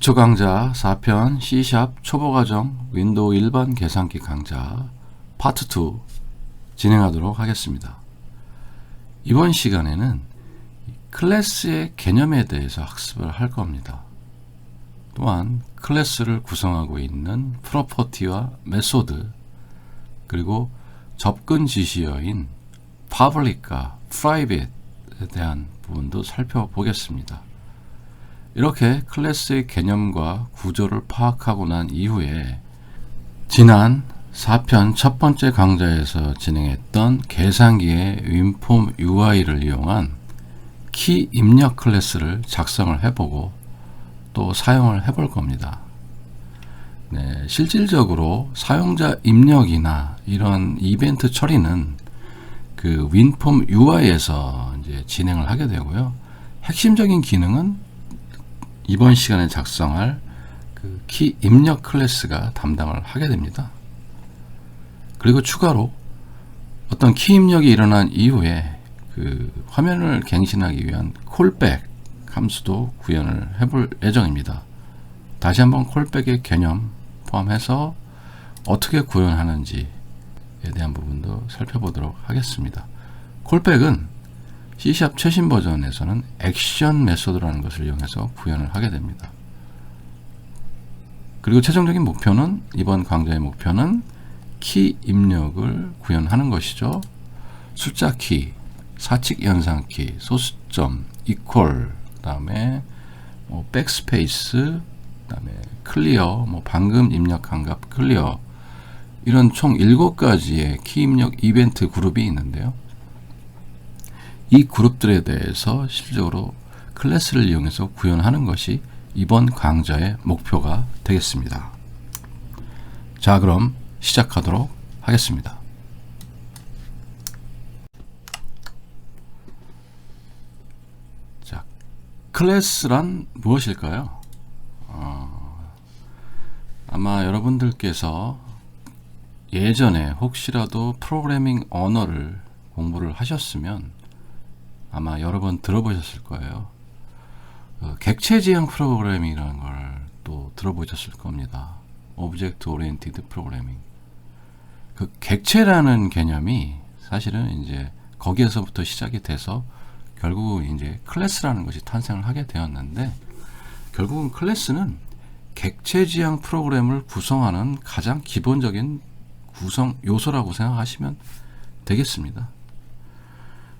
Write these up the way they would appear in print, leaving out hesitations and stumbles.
기초 강좌 4편 C# 초보 과정 윈도우 일반 계산기 강좌 파트 2 진행하도록 하겠습니다. 이번 시간에는 클래스의 개념에 대해서 학습을 할 겁니다. 또한 클래스를 구성하고 있는 프로퍼티와 메소드, 그리고 접근 지시어인 public과 private에 대한 부분도 살펴보겠습니다. 이렇게 클래스의 개념과 구조를 파악하고 난 이후에 지난 4편 첫 번째 강좌에서 진행했던 계산기의 윈폼 UI를 이용한 키 입력 클래스를 작성을 해보고 또 사용을 해볼 겁니다. 네, 실질적으로 사용자 입력이나 이런 이벤트 처리는 그 윈폼 UI에서 이제 진행을 하게 되고요. 핵심적인 기능은 이번 시간에 작성할 그 키 입력 클래스가 담당을 하게 됩니다. 그리고 추가로 어떤 키 입력이 일어난 이후에 그 화면을 갱신하기 위한 콜백 함수도 구현을 해볼 예정입니다. 다시 한번 콜백의 개념 포함해서 어떻게 구현하는지에 대한 부분도 살펴보도록 하겠습니다. 콜백은 C# 최신 버전에서는 액션 메소드라는 것을 이용해서 구현을 하게 됩니다. 그리고 최종적인 목표는, 이번 강좌의 목표는 키 입력을 구현하는 것이죠. 숫자 키, 사칙 연산 키, 소수점, 이퀄, 그 다음에 백스페이스, 그 다음에 클리어, 방금 입력한 값 클리어, 이런 총 7가지의 키 입력 이벤트 그룹이 있는데요. 이 그룹들에 대해서 실질적으로 클래스를 이용해서 구현하는 것이 이번 강좌의 목표가 되겠습니다. 자, 그럼 시작하도록 하겠습니다. 자, 클래스란 무엇일까요? 아마 여러분들께서 예전에 혹시라도 프로그래밍 언어를 공부를 하셨으면 아마 여러 번 들어보셨을 거예요. 객체 지향 프로그래밍이라는 걸 또 들어보셨을 겁니다. 오브젝트 오리엔티드 프로그래밍. 그 객체라는 개념이 사실은 이제 거기에서부터 시작이 돼서 결국은 이제 클래스라는 것이 탄생을 하게 되었는데, 결국은 클래스는 객체 지향 프로그램을 구성하는 가장 기본적인 구성 요소라고 생각하시면 되겠습니다.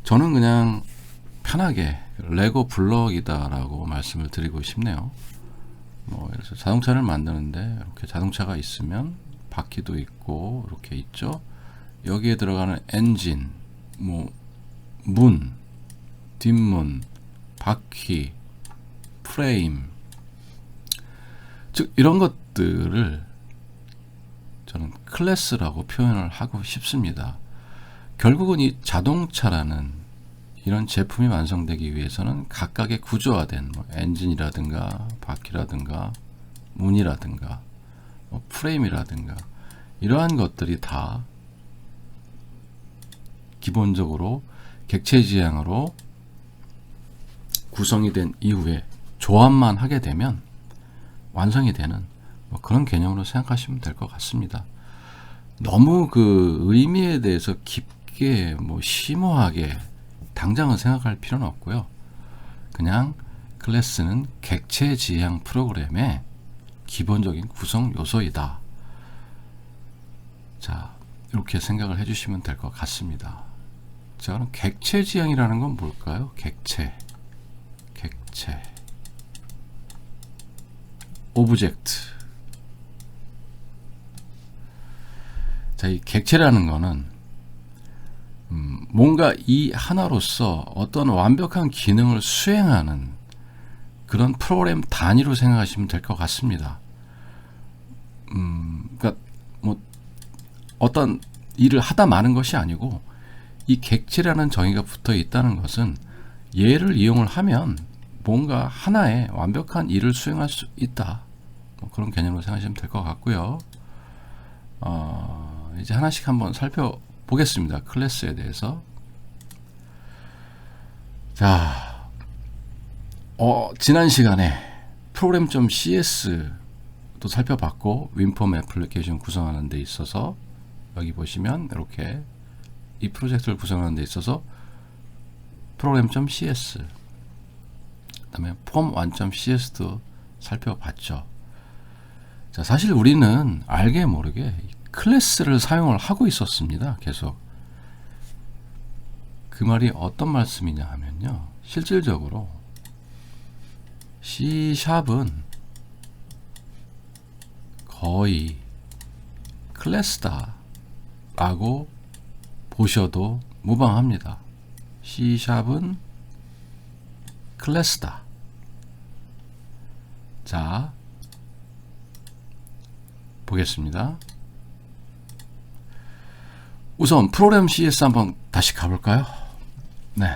저는 그냥 편하게 레고 블럭이다 라고 말씀을 드리고 싶네요. 그래서 자동차를 만드는데 이렇게 자동차가 있으면 바퀴도 있고 이렇게 있죠. 여기에 들어가는 엔진, 문, 뒷문, 바퀴, 프레임, 즉 이런 것들을 저는 클래스라고 표현을 하고 싶습니다. 결국은 이 자동차라는 이런 제품이 완성되기 위해서는 각각의 구조화된 엔진이라든가 바퀴라든가 문이라든가 프레임이라든가 이러한 것들이 다 기본적으로 객체 지향으로 구성이 된 이후에 조합만 하게 되면 완성이 되는 그런 개념으로 생각하시면 될 것 같습니다. 너무 그 의미에 대해서 깊게 심오하게 당장은 생각할 필요는 없고요. 그냥 클래스는 객체 지향 프로그램의 기본적인 구성 요소이다. 자, 이렇게 생각을 해주시면 될 것 같습니다. 자, 그럼 객체 지향이라는 건 뭘까요? 객체, 오브젝트. 자, 이 객체라는 거는 뭔가 이 하나로서 어떤 완벽한 기능을 수행하는 그런 프로그램 단위로 생각하시면 될 것 같습니다. 그러니까 어떤 일을 하다 마는 것이 아니고, 이 객체라는 정의가 붙어 있다는 것은 얘를 이용을 하면 뭔가 하나의 완벽한 일을 수행할 수 있다. 그런 개념으로 생각하시면 될 것 같고요. 이제 하나씩 한번 살펴보겠습니다. 클래스에 대해서. 자, 지난 시간에 프로그램.cs도 살펴봤고 윈폼 애플리케이션 구성하는 데 있어서 여기 보시면 이렇게 이 프로젝트를 구성하는 데 있어서 프로그램.cs 그 다음에 폼1.cs도 살펴봤죠. 자, 사실 우리는 알게 모르게 클래스를 사용을 하고 있었습니다. 계속. 그 말이 어떤 말씀이냐 하면요, 실질적으로 C샵은 거의 클래스다 라고 보셔도 무방합니다. C샵은 클래스다. 자, 보겠습니다. 우선 프로그램 CS 한번 다시 가볼까요? 네.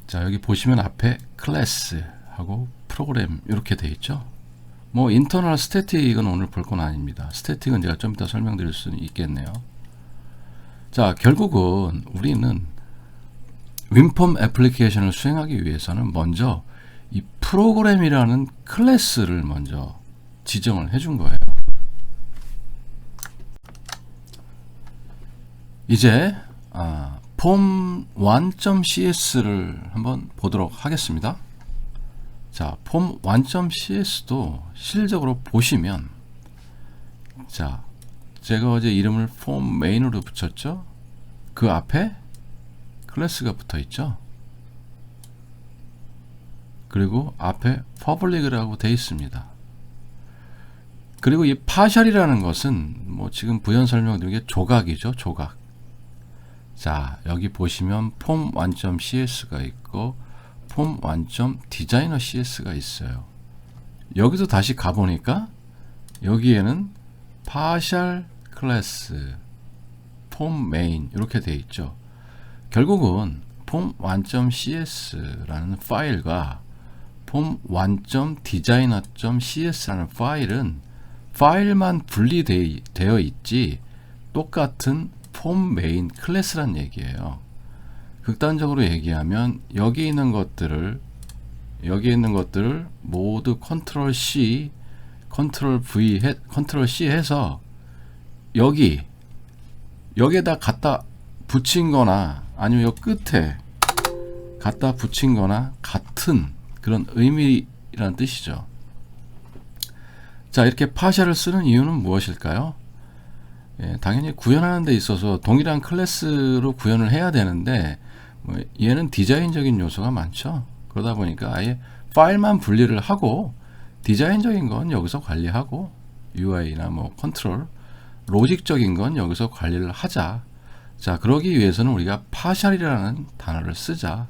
자, 여기 보시면 앞에 클래스하고 프로그램 이렇게 돼 있죠. 뭐 인터널 스태틱은 오늘 볼 건 아닙니다. 스태틱은 제가 좀 이따 설명드릴 수는 있겠네요. 자, 결국은 우리는 윈폼 애플리케이션을 수행하기 위해서는 먼저 이 프로그램이라는 클래스를 먼저 지정을 해준 거예요. 이제 폼1.cs를 한번 보도록 하겠습니다. 자, 폼1.cs도 실질적으로 보시면, 자, 제가 어제 이름을 폼 메인으로 붙였죠. 그 앞에 클래스가 붙어 있죠. 그리고 앞에 public이라고 되어 있습니다. 그리고 이 partial이라는 것은 뭐 지금 부연 설명드린 게 조각이죠. 조각. 자, 여기 보시면 폼1.cs가 있고 폼1.designer.cs가 있어요. 여기도 다시 가보니까 여기에는 partial class, 폼 main 이렇게 되어 있죠. 결국은 폼1.cs라는 파일과 폼1.designer.cs라는 파일은 파일만 분리되어 있지 똑같은 폼 메인 클래스란 얘기예요. 극단적으로 얘기하면 여기 있는 것들을 모두 컨트롤 C, 컨트롤 V, 컨트롤 C 해서 여기에다 갖다 붙인 거나 아니면 여 끝에 갖다 붙인 거나 같은 그런 의미라는 뜻이죠. 자, 이렇게 파셜을 쓰는 이유는 무엇일까요? 예, 당연히 구현하는 데 있어서 동일한 클래스로 구현을 해야 되는데 얘는 디자인적인 요소가 많죠. 그러다 보니까 아예 파일만 분리를 하고 디자인적인 건 여기서 관리하고 UI나 뭐 컨트롤, 로직적인 건 여기서 관리를 하자. 자, 그러기 위해서는 우리가 파셜이라는 단어를 쓰자.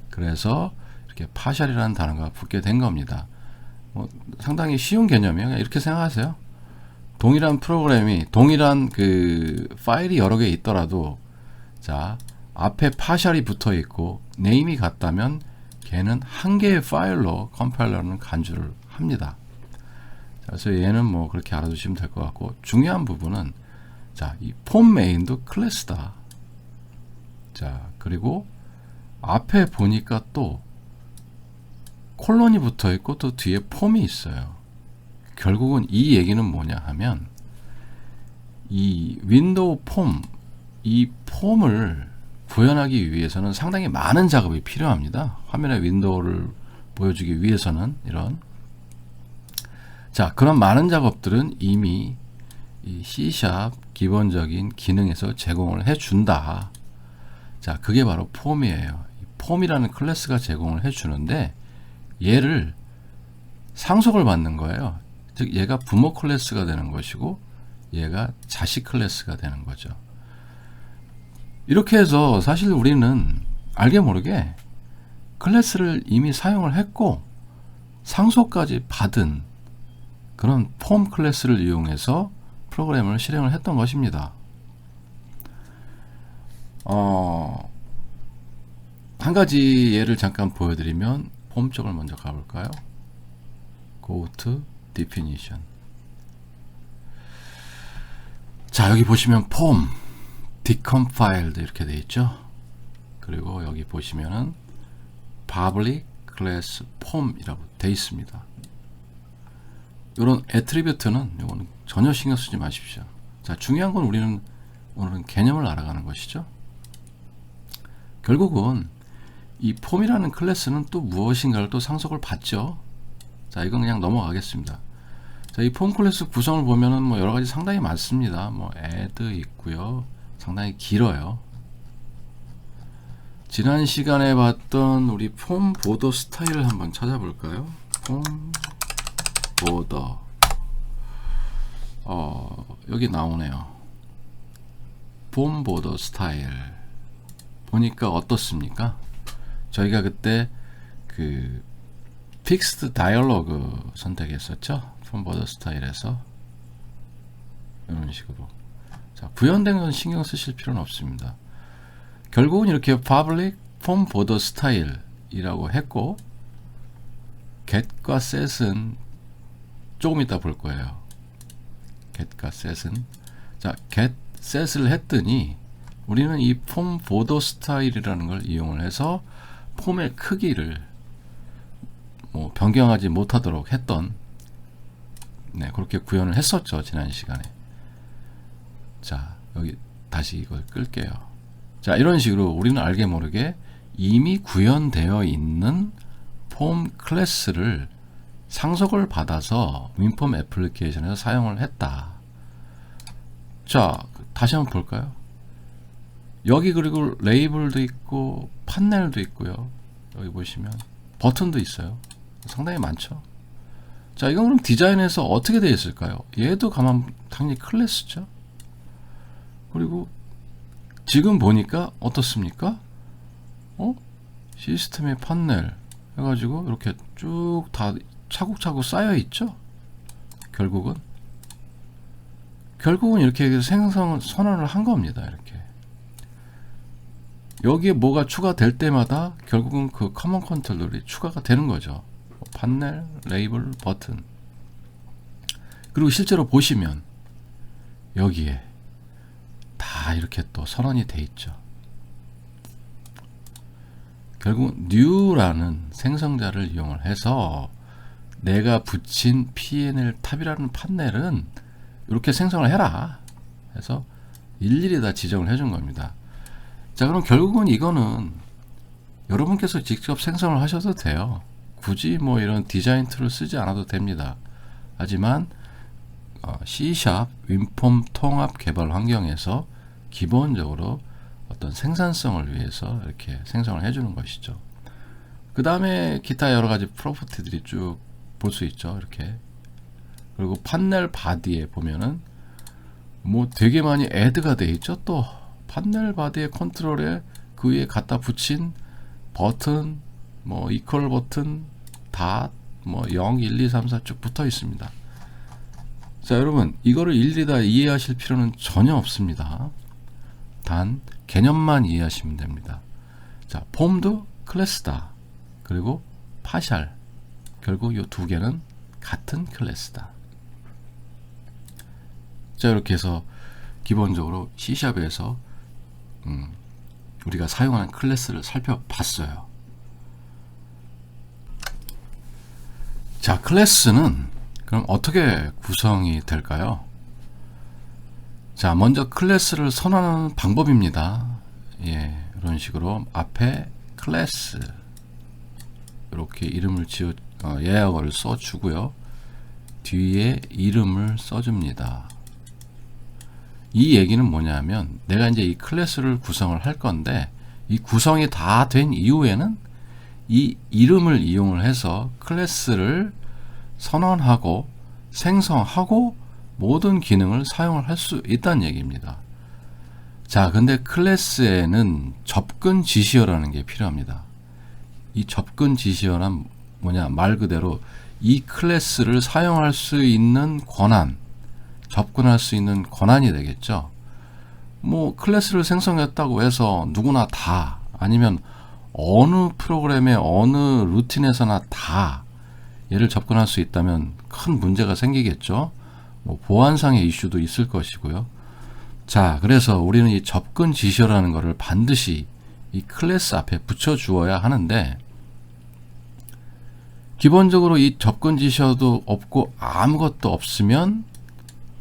그래서 이렇게 파셜이라는 단어가 붙게 된 겁니다. 상당히 쉬운 개념이에요. 이렇게 생각하세요. 동일한 프로그램이 동일한 그 파일이 여러 개 있더라도, 자, 앞에 파셜이 붙어 있고 네임이 같다면 걔는 한 개의 파일로 컴파일러는 간주를 합니다. 자, 그래서 얘는 뭐 그렇게 알아두시면 될 것 같고, 중요한 부분은, 자, 이 폼 메인도 클래스다. 자, 그리고 앞에 보니까 또 콜론이 붙어 있고 또 뒤에 폼이 있어요. 결국은 이 얘기는 뭐냐 하면 이 윈도우 폼, 이 폼을 구현하기 위해서는 상당히 많은 작업이 필요합니다. 화면에 윈도우를 보여주기 위해서는 이런, 자, 그런 많은 작업들은 이미 이 C# 기본적인 기능에서 제공을 해준다. 자, 그게 바로 폼이에요. 이 폼이라는 클래스가 제공을 해주는데 얘를 상속을 받는 거예요. 즉 얘가 부모 클래스가 되는 것이고 얘가 자식 클래스가 되는 거죠. 이렇게 해서 사실 우리는 알게 모르게 클래스를 이미 사용을 했고 상속까지 받은 그런 폼 클래스를 이용해서 프로그램을 실행을 했던 것입니다. 한 가지 예를 잠깐 보여드리면 폼 쪽을 먼저 가볼까요? Go to definition. 자, 여기 보시면 폼, decompiled 이렇게 되어 있죠. 그리고 여기 보시면은 public 클래스 폼이라고 돼 있습니다. 이런 애트리뷰트는 이거는 전혀 신경 쓰지 마십시오. 자, 중요한 건 우리는 오늘은 개념을 알아가는 것이죠. 결국은 이 폼이라는 클래스는 또 무엇인가를 또 상속을 받죠. 자, 이건 그냥 넘어가겠습니다. 자, 이 폼 클래스 구성을 보면은 뭐 여러 가지 상당히 많습니다. 뭐 add 있고요. 상당히 길어요. 지난 시간에 봤던 우리 폼 보더 스타일을 한번 찾아볼까요? 폼 보더. 여기 나오네요. 폼 보더 스타일. 보니까 어떻습니까? 저희가 그때 그 픽스드 다이얼로그 선택했었죠. 폼 보더 스타일에서 이런 식으로. 자, 구현된 건 신경 쓰실 필요는 없습니다. 결국은 이렇게 public 폼 보더 스타일이라고 했고 get과 set은 조금 이따 볼 거예요. get과 set은 자, get set을 했더니 우리는 이 폼 보더 스타일이라는 걸 이용을 해서 폼의 크기를 뭐 변경하지 못하도록 했던 그렇게 구현을 했었죠. 지난 시간에. 자, 여기 다시 이걸 끌게요. 자, 이런 식으로 우리는 알게 모르게 이미 구현되어 있는 폼 클래스를 상속을 받아서 윈폼 애플리케이션에서 사용을 했다. 자, 다시 한번 볼까요? 여기 그리고 레이블도 있고 판넬도 있고요. 여기 보시면 버튼도 있어요. 상당히 많죠. 자, 이건 그럼 디자인에서 어떻게 되어 있을까요? 얘도 당연히 클래스죠. 그리고 지금 보니까 어떻습니까? 시스템의 판넬 해가지고 이렇게 쭉 다 차곡차곡 쌓여 있죠. 결국은 이렇게 생성 선언을 한 겁니다. 이렇게 여기에 뭐가 추가될 때마다 결국은 그 커먼 컨트롤이 추가가 되는 거죠. 판넬, 레이블, 버튼. 그리고 실제로 보시면 여기에 다 이렇게 또 선언이 돼 있죠. 결국 new라는 생성자를 이용을 해서 내가 붙인 PNL 탑이라는 판넬은 이렇게 생성을 해라 해서 일일이 다 지정을 해준 겁니다. 자, 그럼 결국은 이거는 여러분께서 직접 생성을 하셔도 돼요. 굳이 뭐 이런 디자인 툴을 쓰지 않아도 됩니다. 하지만 C# 윈폼 통합 개발 환경에서 기본적으로 어떤 생산성을 위해서 이렇게 생성을 해주는 것이죠. 그 다음에 기타 여러 가지 프로퍼티들이 쭉 볼 수 있죠. 이렇게. 그리고 판넬 바디에 보면은 뭐 되게 많이 add가 되어 있죠. 또 판넬 바디의 컨트롤에 그 위에 갖다 붙인 버튼, 뭐 이퀄 버튼, 닷, 뭐 0, 1, 2, 3, 4 쭉 붙어 있습니다. 자, 여러분 이거를 일일이 다 이해하실 필요는 전혀 없습니다. 단 개념만 이해하시면 됩니다. 자, 폼도 클래스다. 그리고 파샬. 결국 이 두 개는 같은 클래스다. 자, 이렇게 해서 기본적으로 C샵에서 우리가 사용하는 클래스를 살펴봤어요. 자, 클래스는 그럼 어떻게 구성이 될까요? 자, 먼저 클래스를 선언하는 방법입니다. 예, 이런 식으로 앞에 클래스 이렇게 이름을 예약어를 써주고요. 뒤에 이름을 써줍니다. 이 얘기는 뭐냐면 내가 이제 이 클래스를 구성을 할 건데 이 구성이 다 된 이후에는 이 이름을 이용을 해서 클래스를 선언하고 생성하고 모든 기능을 사용을 할 수 있다는 얘기입니다. 자, 근데 클래스에는 접근 지시어라는 게 필요합니다. 이 접근 지시어란 뭐냐, 말 그대로 이 클래스를 사용할 수 있는 권한, 접근할 수 있는 권한이 되겠죠. 뭐 클래스를 생성했다고 해서 누구나 다, 아니면 어느 프로그램의 어느 루틴에서나 다 얘를 접근할 수 있다면 큰 문제가 생기겠죠. 뭐 보안상의 이슈도 있을 것이고요. 자, 그래서 우리는 이 접근 지시어라는 것을 반드시 이 클래스 앞에 붙여 주어야 하는데, 기본적으로 이 접근 지시어도 없고 아무것도 없으면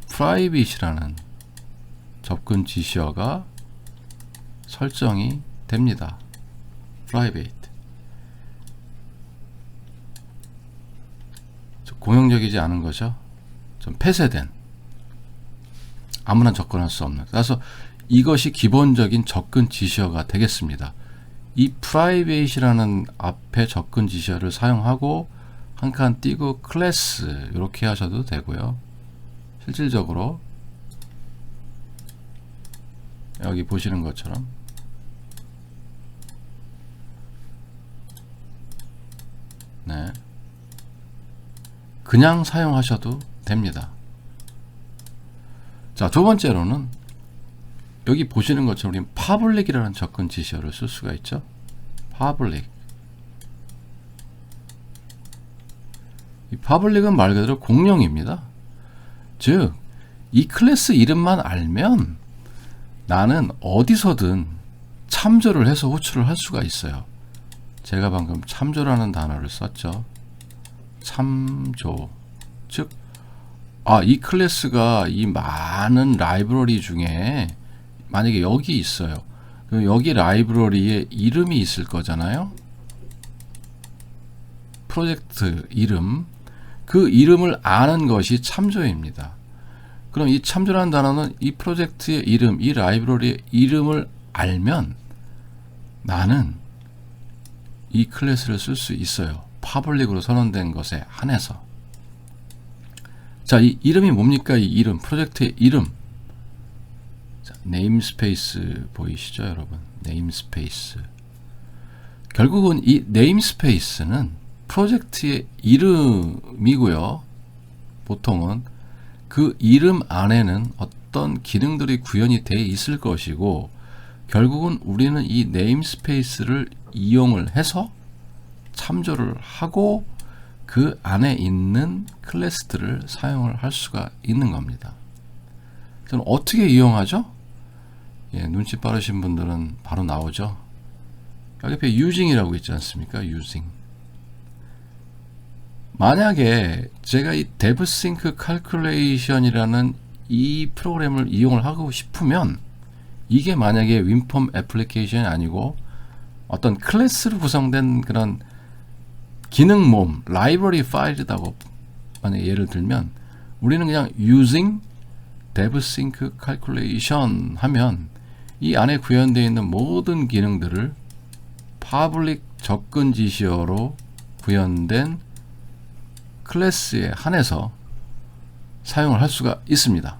private이라는 접근 지시어가 설정이 됩니다. private. 공용적이지 않은 거죠. 좀 폐쇄된, 아무나 접근할 수 없는. 그래서 이것이 기본적인 접근 지시어가 되겠습니다. 이 private이라는 앞에 접근 지시어를 사용하고 한 칸 띄고 클래스 이렇게 하셔도 되고요. 실질적으로 여기 보시는 것처럼 네, 그냥 사용하셔도 됩니다. 자, 두 번째로는 여기 보시는 것처럼 우리는 public이라는 접근 지시어를 쓸 수가 있죠. public. 이 public은 말 그대로 공용입니다. 즉, 이 클래스 이름만 알면 나는 어디서든 참조를 해서 호출을 할 수가 있어요. 제가 방금 참조라는 단어를 썼죠. 참조. 즉, 이 클래스가 이 많은 라이브러리 중에 만약에 여기 있어요. 그럼 여기 라이브러리에 이름이 있을 거잖아요. 프로젝트 이름. 그 이름을 아는 것이 참조입니다. 그럼 이 참조라는 단어는 이 프로젝트의 이름, 이 라이브러리의 이름을 알면 나는 이 클래스를 쓸 수 있어요. 퍼블릭으로 선언된 것에 한해서. 자, 이 이름이 뭡니까? 이 이름, 프로젝트의 이름. 자, 네임스페이스 보이시죠, 여러분? 네임스페이스. 결국은 이 네임스페이스는 프로젝트의 이름이고요. 보통은 그 이름 안에는 어떤 기능들이 구현이 되어 있을 것이고, 결국은 우리는 이 네임스페이스를 이용을 해서 참조를 하고 그 안에 있는 클래스들을 사용을 할 수가 있는 겁니다. 그럼 어떻게 이용하죠? 예, 눈치 빠르신 분들은 바로 나오죠. 여기 옆에 using이라고 있지 않습니까? using. 만약에 제가 이 devsync calculation이라는 이 프로그램을 이용을 하고 싶으면, 이게 만약에 윈폼 애플리케이션이 아니고 어떤 클래스로 구성된 그런 기능 몸, 라이브러리 파일이라고 만약에 예를 들면, 우리는 그냥 using devsync calculation 하면 이 안에 구현되어 있는 모든 기능들을 public 접근 지시어로 구현된 클래스에 한해서 사용을 할 수가 있습니다.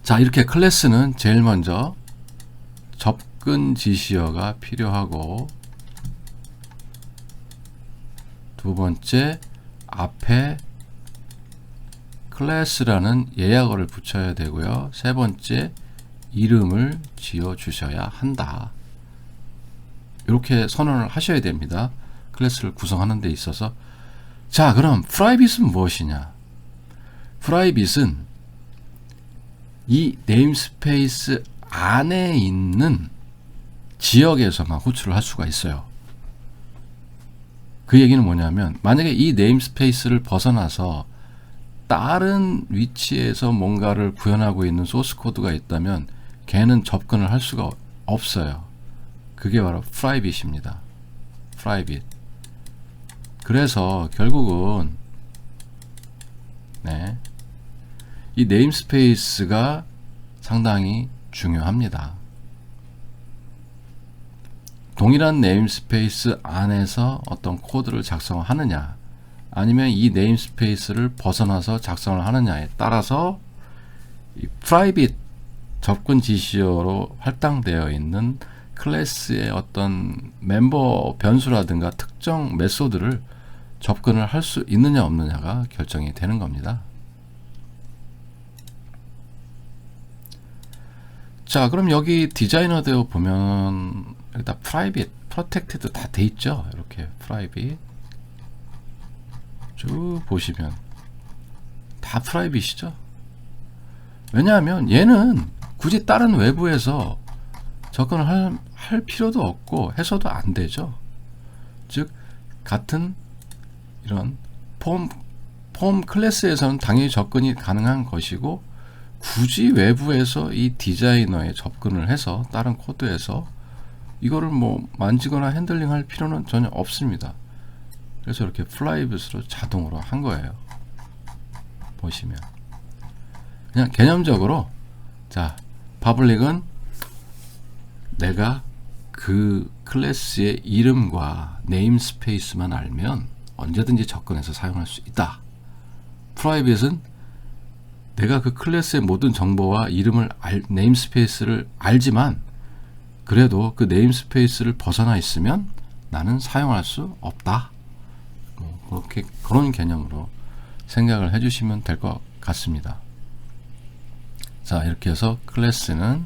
자, 이렇게 클래스는 제일 먼저 접근 지시어가 필요하고, 두 번째 앞에 클래스라는 예약어를 붙여야 되고요. 세 번째 이름을 지어 주셔야 한다. 이렇게 선언을 하셔야 됩니다. 클래스를 구성하는 데 있어서. 자, 그럼 private은 무엇이냐? private은 이 네임스페이스 안에 있는 지역에서만 호출을 할 수가 있어요. 그 얘기는 뭐냐면, 만약에 이 네임스페이스를 벗어나서 다른 위치에서 뭔가를 구현하고 있는 소스 코드가 있다면 걔는 접근을 할 수가 없어요. 그게 바로 private입니다. private. 그래서 결국은 이 네임스페이스가 상당히 중요합니다. 동일한 네임스페이스 안에서 어떤 코드를 작성하느냐, 아니면 이 네임스페이스를 벗어나서 작성을 하느냐에 따라서 이 private 접근 지시어로 할당되어 있는 클래스의 어떤 멤버 변수라든가 특정 메소드를 접근을 할 수 있느냐 없느냐가 결정이 되는 겁니다. 자, 그럼 여기 디자이너 되어 보면 여기다 private, protected 다 돼 있죠. 이렇게 private 쭉 보시면 다 프라이빗이죠. 왜냐하면 얘는 굳이 다른 외부에서 접근을 할 필요도 없고 해서도 안 되죠. 즉 같은 이런 폼 클래스에서는 당연히 접근이 가능한 것이고, 굳이 외부에서 이 디자이너에 접근을 해서 다른 코드에서 이거를 뭐 만지거나 핸들링 할 필요는 전혀 없습니다. 그래서 이렇게 프라이빗으로 자동으로 한 거예요. 보시면 그냥 개념적으로, 자, 퍼블릭은 내가 그 클래스의 이름과 네임스페이스만 알면 언제든지 접근해서 사용할 수 있다. 프라이빗은 내가 그 클래스의 모든 정보와 이름을 네임스페이스를 알지만 그래도 그 네임스페이스를 벗어나 있으면 나는 사용할 수 없다. 그렇게, 그런 개념으로 생각을 해주시면 될 것 같습니다. 자, 이렇게 해서 클래스는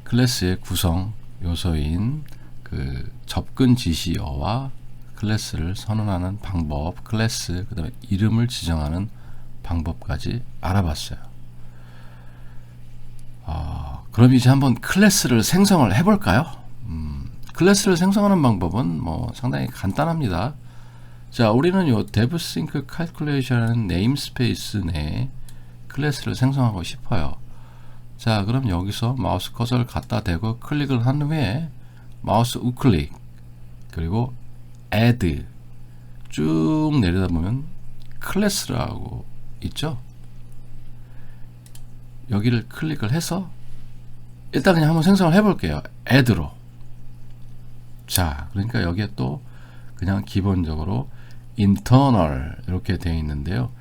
클래스의 구성 요소인 그 접근 지시어와 클래스를 선언하는 방법, 클래스, 그 다음에 이름을 지정하는 방법까지 알아봤어요. 그럼 이제 한번 클래스를 생성을 해볼까요? 클래스를 생성하는 방법은 뭐 상당히 간단합니다. 자, 우리는 요 devsync calculation이라는 네임스페이스 내에 클래스를 생성하고 싶어요. 자, 그럼 여기서 마우스 커서를 갖다 대고 클릭을 한 후에 마우스 우클릭 그리고 add 쭉 내려다 보면 클래스라고 있죠. 여기를 클릭을 해서 일단 그냥 한번 생성을 해볼게요. add로. 자, 그러니까 여기에 또 그냥 기본적으로 internal 이렇게 되어 있는데요.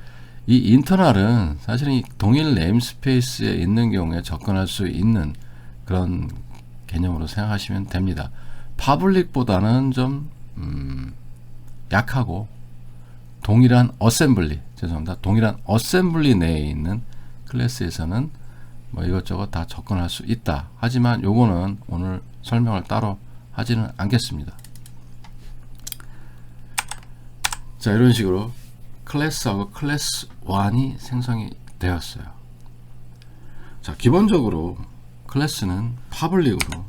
이 internal은 사실은 이 동일 네임스페이스에 있는 경우에 접근할 수 있는 그런 개념으로 생각하시면 됩니다. public보다는 좀 약하고 동일한 어셈블리, 죄송합니다. 동일한 어셈블리 내에 있는 클래스에서는 뭐 이것저것 다 접근할 수 있다. 하지만 요거는 오늘 설명을 따로 하지는 않겠습니다. 자, 이런 식으로 클래스하고 클래스 1이 생성이 되었어요. 자, 기본적으로 클래스는 퍼블릭으로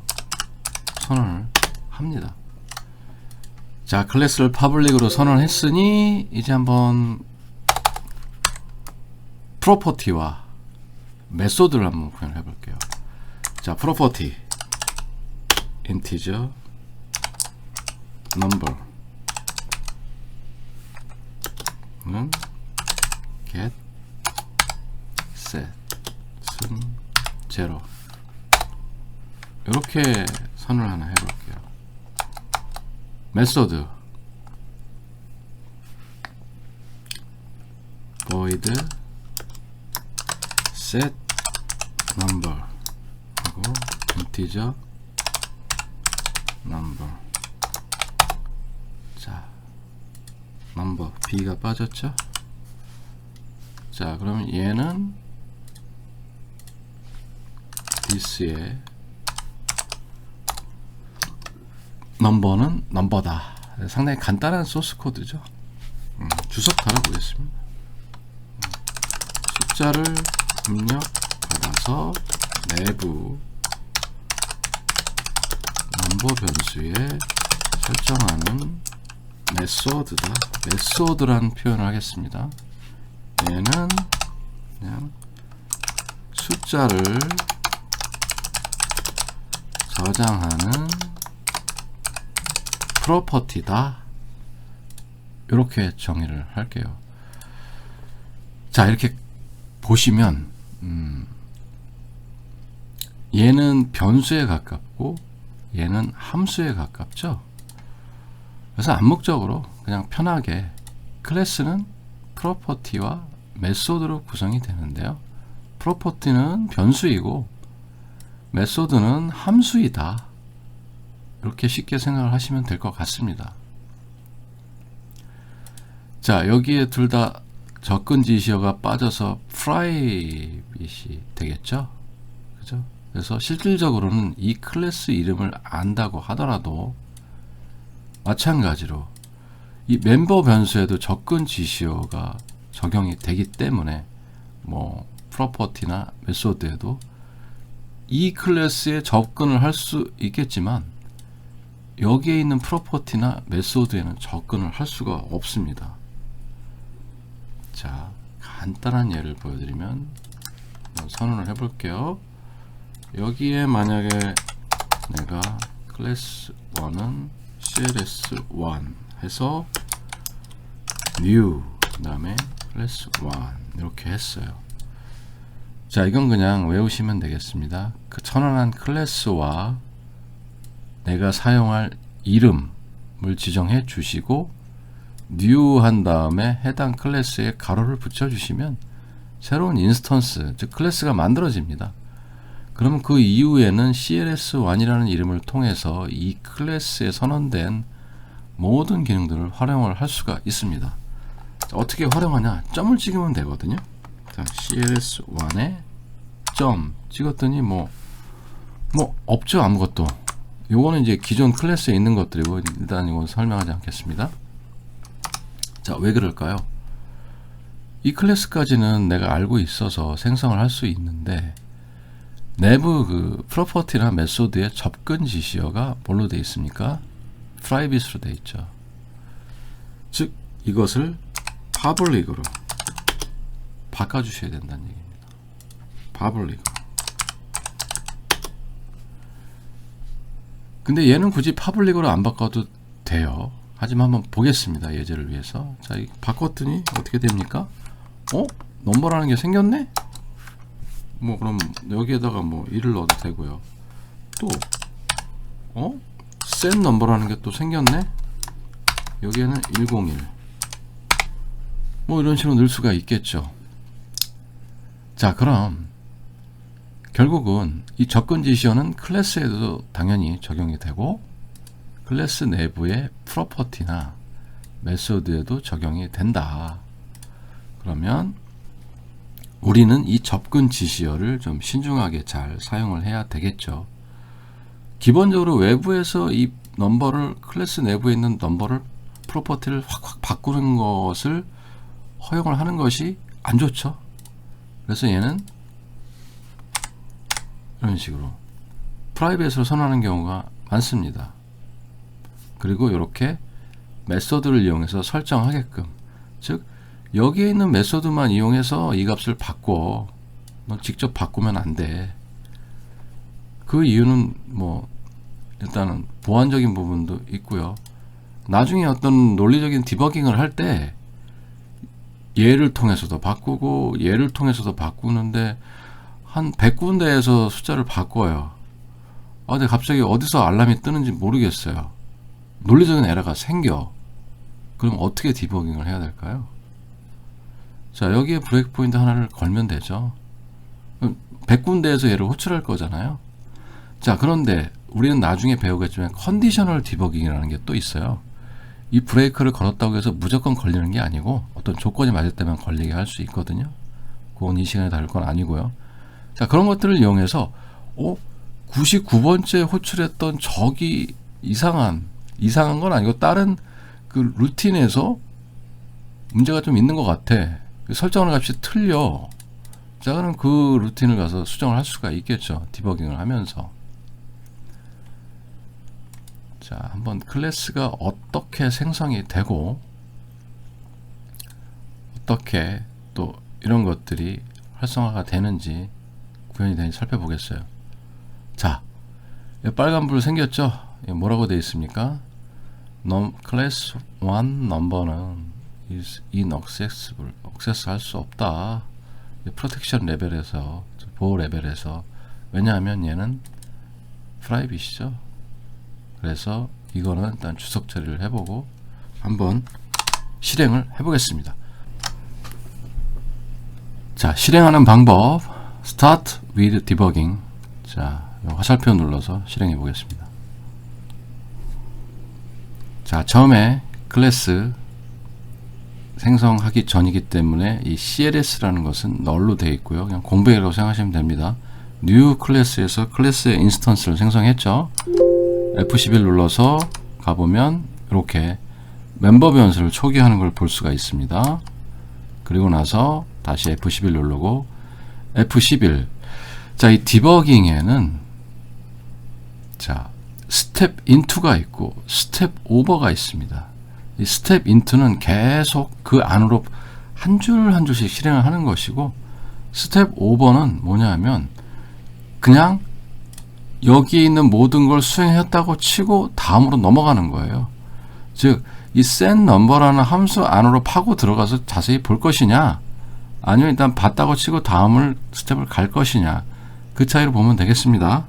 선언을 합니다. 자, 클래스를 퍼블릭으로 선언했으니 이제 한번 프로퍼티와 메소드를 한번 구현해 볼게요. 자, 프로퍼티 integer number 는 get set 순 0 이렇게 선을 하나 해볼게요. 메소드 void set number 하고 integer number. 자, 넘버 B가 빠졌죠? 자, 그럼 얘는 this의 넘버는 넘버다. 상당히 간단한 소스 코드죠. 주석 달아보겠습니다. 숫자를 입력받아서 내부 넘버 변수에 설정하는 메소드다. 메소드라는 표현을 하겠습니다. 얘는 그냥 숫자를 저장하는 프로퍼티다. 이렇게 정의를 할게요. 자, 이렇게 보시면 얘는 변수에 가깝고 얘는 함수에 가깝죠. 그래서 암묵적으로 그냥 편하게 클래스는 프로퍼티와 메소드로 구성이 되는데요. 프로퍼티는 변수이고 메소드는 함수이다. 이렇게 쉽게 생각을 하시면 될 것 같습니다. 자, 여기에 둘 다 접근 지시어가 빠져서 프라이빗이 되겠죠. 그죠? 그래서 실질적으로는 이 클래스 이름을 안다고 하더라도 마찬가지로 이 멤버 변수에도 접근 지시어가 적용이 되기 때문에 뭐 프로퍼티나 메소드에도 이 클래스에 접근을 할 수 있겠지만 여기에 있는 프로퍼티나 메소드에는 접근을 할 수가 없습니다. 자, 간단한 예를 보여드리면 선언을 해볼게요. 여기에 만약에 내가 클래스 1은 cls1 해서 new 그 다음에 클래스 1 이렇게 했어요. 자, 이건 그냥 외우시면 되겠습니다. 그 선언한 클래스와 내가 사용할 이름을 지정해 주시고 new 한 다음에 해당 클래스에 가로를 붙여 주시면 새로운 인스턴스, 즉 클래스가 만들어집니다. 그러면 그 이후에는 cls1이라는 이름을 통해서 이 클래스에 선언된 모든 기능들을 활용을 할 수가 있습니다. 자, 어떻게 활용하냐? 점을 찍으면 되거든요. 자, cls1에 점 찍었더니 뭐 없죠, 아무것도. 요거는 이제 기존 클래스에 있는 것들이고, 일단 이건 설명하지 않겠습니다. 자, 왜 그럴까요? 이 클래스까지는 내가 알고 있어서 생성을 할 수 있는데, 내부 그 프로퍼티나 메소드의 접근 지시어가 뭘로 되어 있습니까? 프라이빗으로 되어 있죠. 즉, 이것을 public으로 바꿔주셔야 된다는 얘기입니다. public. 근데 얘는 굳이 public으로 안 바꿔도 돼요. 하지만 한번 보겠습니다. 예제를 위해서. 자, 바꿨더니 어떻게 됩니까? 넘버라는 게 생겼네? 뭐 그럼 여기에다가 뭐 1을 넣어도 되고요. 또 set 넘버라는 게 또 생겼네? 여기에는 101. 뭐 이런 식으로 넣을 수가 있겠죠. 자, 그럼 결국은 이 접근 지시어는 클래스에도 당연히 적용이 되고 클래스 내부의 프로퍼티나 메소드에도 적용이 된다. 그러면 우리는 이 접근 지시어를 좀 신중하게 잘 사용을 해야 되겠죠. 기본적으로 외부에서 이 넘버를, 클래스 내부에 있는 넘버를, 프로퍼티를 확 바꾸는 것을 허용을 하는 것이 안 좋죠. 그래서 얘는 이런 식으로 프라이빗으로 선언하는 경우가 많습니다. 그리고 이렇게 메소드를 이용해서 설정하게끔, 즉 여기에 있는 메소드만 이용해서 이 값을 바꿔. 너 직접 바꾸면 안 돼. 그 이유는 뭐 일단은 보안적인 부분도 있고요. 나중에 어떤 논리적인 디버깅을 할 때 얘를 통해서도 바꾸고 얘를 통해서도 바꾸는데 한 100군데에서 숫자를 바꿔요. 근데 갑자기 어디서 알람이 뜨는지 모르겠어요. 논리적인 에러가 생겨. 그럼 어떻게 디버깅을 해야 될까요? 자, 여기에 브레이크 포인트 하나를 걸면 되죠. 100군데에서 얘를 호출할 거잖아요. 자, 그런데 우리는 나중에 배우겠지만 컨디셔널 디버깅이라는 게 또 있어요. 이 브레이크를 걸었다고 해서 무조건 걸리는 게 아니고 어떤 조건이 맞을 때만 걸리게 할 수 있거든요. 그건 이 시간에 다룰 건 아니고요. 자, 그런 것들을 이용해서 99번째 호출했던 적이 이상한 건 아니고 다른 그 루틴에서 문제가 좀 있는 것 같아. 설정하는 값이 틀려. 자, 그럼 그 루틴을 가서 수정을 할 수가 있겠죠. 디버깅을 하면서. 자, 한번 클래스가 어떻게 생성이 되고 어떻게 또 이런 것들이 활성화가 되는지 구현이 되는지 살펴보겠어요. 자, 빨간불 생겼죠? 뭐라고 되어 있습니까? class 1 넘버는 is inaccessible, 액세스 할 수 없다. 프로텍션 레벨에서, 보호 레벨에서. 왜냐하면 얘는 프라이빗이죠. 그래서 이거는 일단 주석 처리를 해보고 한번 실행을 해보겠습니다. 자, 실행하는 방법. Start with debugging. 자, 화살표 눌러서 실행해 보겠습니다. 자, 처음에 클래스 생성하기 전이기 때문에 이 CLS라는 것은 널로 되어 있고요. 그냥 공백이라고 생각하시면 됩니다. New 클래스에서 클래스의 인스턴스를 생성했죠. F11 눌러서 가보면 이렇게 멤버 변수를 초기화하는 걸 볼 수가 있습니다. 그리고 나서 다시 F11 누르고 F11. 자, 이 디버깅에는 자, 스텝 인투가 있고 스텝 오버가 있습니다. 이 스텝 인투는 계속 그 안으로 한 줄 한 줄씩 실행을 하는 것이고, 스텝 오버는 뭐냐 하면 그냥 여기 있는 모든 걸 수행했다고 치고 다음으로 넘어가는 거예요. 즉, 이 set number라는 함수 안으로 파고 들어가서 자세히 볼 것이냐, 아니면 일단 봤다고 치고 다음을 스텝을 갈 것이냐, 그 차이로 보면 되겠습니다.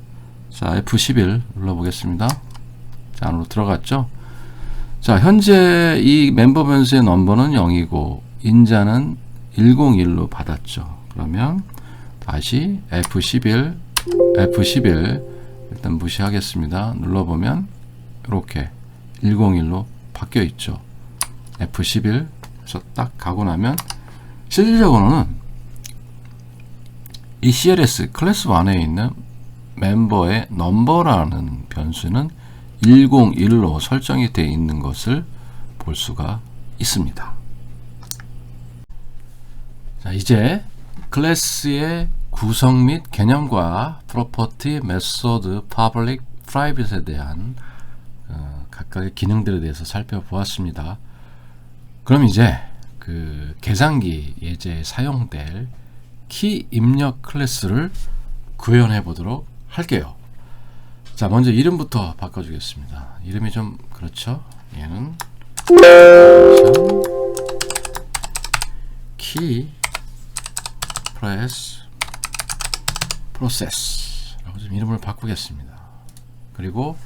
자, F11 눌러보겠습니다. 자, 안으로 들어갔죠. 자, 현재 이 멤버 변수의 넘버는 0이고 인자는 101로 받았죠. 그러면 다시 F11 일단 무시하겠습니다. 눌러보면 이렇게 101로 바뀌어 있죠. F11 그래서 딱 가고 나면 실질적으로는 이 CLS 클래스 1에 있는 멤버의 넘버라는 변수는 101로 설정이 되어 있는 것을 볼 수가 있습니다. 자, 이제 클래스의 구성 및 개념과 프로퍼티, 메소드, 퍼블릭, 프라이빗에 대한 각각의 기능들에 대해서 살펴보았습니다. 그럼 이제 그 계산기 예제에 사용될 키 입력 클래스를 구현해 보도록 할게요. 자, 먼저 이름부터 바꿔주겠습니다. 이름이 좀 그렇죠? 얘는 키 프레스 프로세스라고 좀 이름을 바꾸겠습니다. 그리고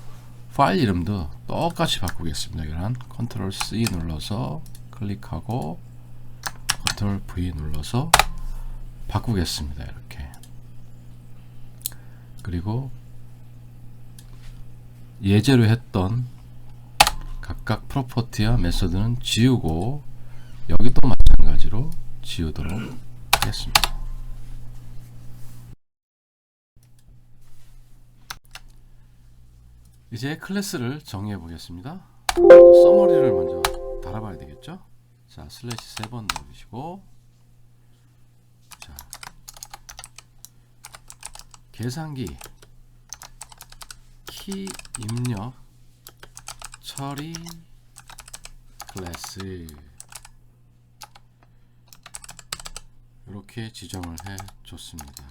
파일 이름도 똑같이 바꾸겠습니다. 이런 컨트롤 C 눌러서 클릭하고 컨트롤 V 눌러서 바꾸겠습니다. 이렇게. 그리고 예제로 했던 각각 프로퍼티와 메소드는 지우고 여기 또 마찬가지로 지우도록 하겠습니다. 이제 클래스를 정의해 보겠습니다. 서머리를 먼저 달아봐야 되겠죠. 자, 슬래시 3번 누르시고, 자, 계산기 키 입력 처리 클래스 이렇게 지정을 해 줬습니다.